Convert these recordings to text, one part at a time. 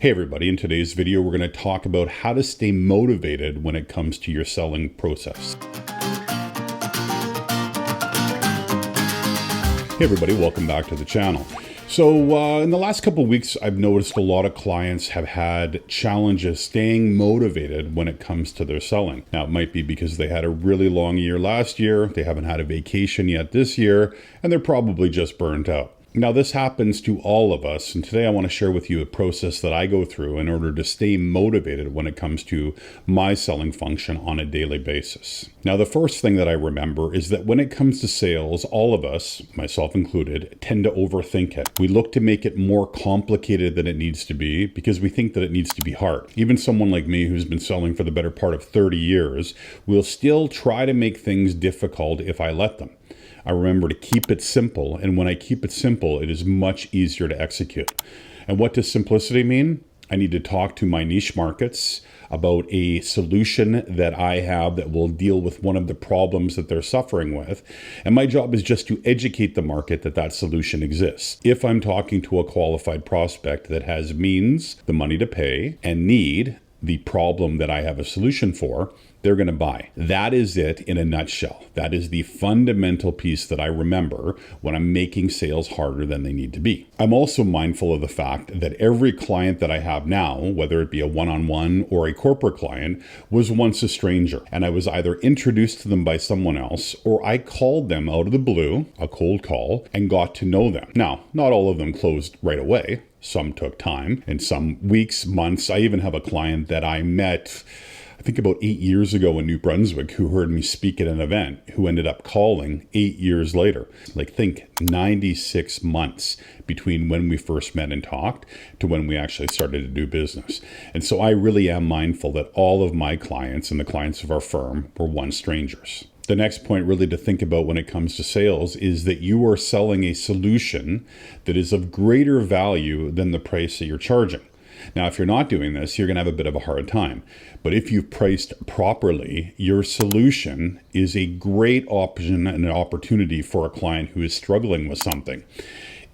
Hey everybody, in today's video we're going to talk about how to stay motivated when it comes to your selling process. Hey everybody, welcome back to the channel. So in the last couple of weeks, I've noticed a lot of clients have had challenges staying motivated when it comes to their selling. Now, it might be because they had a really long year last year, they haven't had a vacation yet this year, and they're probably just burnt out. Now, this happens to all of us, and today I want to share with you a process that I go through in order to stay motivated when it comes to my selling function on a daily basis. Now, the first thing that I remember is that when it comes to sales, all of us, myself included, tend to overthink it. We look to make it more complicated than it needs to be because we think that it needs to be hard. Even someone like me who's been selling for the better part of 30 years will still try to make things difficult if I let them. I remember to keep it simple, and when I keep it simple, it is much easier to execute. And what does simplicity mean? I need to talk to my niche markets about a solution that I have that will deal with one of the problems that they're suffering with. And my job is just to educate the market that that solution exists. If I'm talking to a qualified prospect that has means, the money to pay, and need the problem that I have a solution for, they're going to buy. That is it in a nutshell. That is the fundamental piece that I remember when I'm making sales harder than they need to be. I'm also mindful of the fact that every client that I have now, whether it be a one-on-one or a corporate client, was once a stranger. And I was either introduced to them by someone else, or I called them out of the blue, a cold call, and got to know them. Now, not all of them closed right away. Some took time, and some weeks, months. I even have a client that I met I think about 8 years ago in New Brunswick who heard me speak at an event, who ended up calling 8 years later. Like, think 96 months between when we first met and talked to when we actually started to do business. And so I really am mindful that all of my clients and the clients of our firm were once strangers. The next point really to think about when it comes to sales is that you are selling a solution that is of greater value than the price that you're charging. Now, if you're not doing this, you're going to have a bit of a hard time. But if you've priced properly, your solution is a great option and an opportunity for a client who is struggling with something.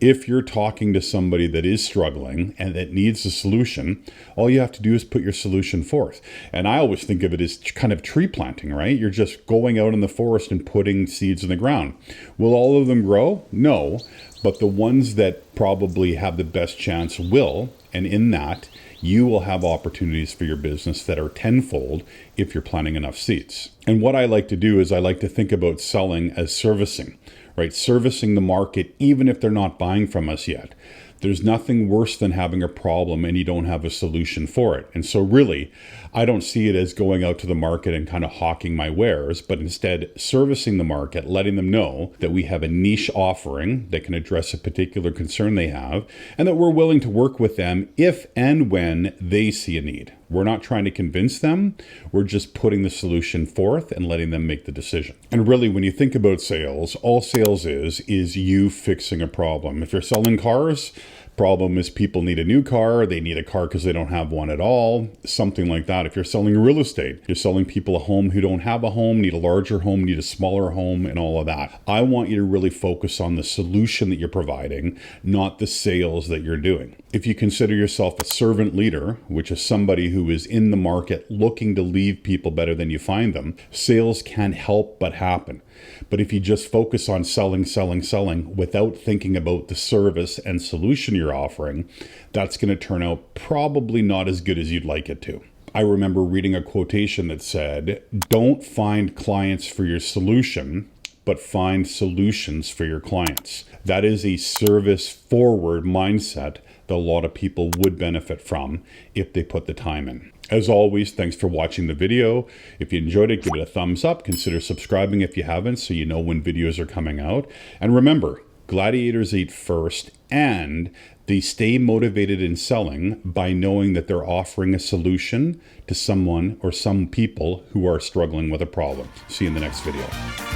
If you're talking to somebody that is struggling and that needs a solution, all you have to do is put your solution forth. And I always think of it as kind of tree planting, right? You're just going out in the forest and putting seeds in the ground. Will all of them grow? No, but the ones that probably have the best chance will. And in that, you will have opportunities for your business that are tenfold if you're planting enough seeds. And what I like to do is I like to think about selling as servicing, right? Servicing the market, even if they're not buying from us yet. There's nothing worse than having a problem and you don't have a solution for it. And so really, I don't see it as going out to the market and kind of hawking my wares, but instead servicing the market, letting them know that we have a niche offering that can address a particular concern they have, and that we're willing to work with them if and when they see a need. We're not trying to convince them. We're just putting the solution forth and letting them make the decision. And really, when you think about sales, all sales is you fixing a problem. If you're selling cars, problem is people need a new car, they need a car because they don't have one at all, something like that. If you're selling real estate, you're selling people a home who don't have a home, need a larger home, need a smaller home, and all of that. I want you to really focus on the solution that you're providing, not the sales that you're doing. If you consider yourself a servant leader, which is somebody who is in the market looking to leave people better than you find them, sales can't help but happen. But if you just focus on selling without thinking about the service and solution you're offering, that's going to turn out probably not as good as you'd like it to. I remember reading a quotation that said, "Don't find clients for your solution, but find solutions for your clients." That is a service-forward mindset that a lot of people would benefit from if they put the time in. As always, thanks for watching the video. If you enjoyed it, give it a thumbs up. Consider subscribing if you haven't so you know when videos are coming out. And remember, Gladiators eat first, and they stay motivated in selling by knowing that they're offering a solution to someone or some people who are struggling with a problem. See you in the next video.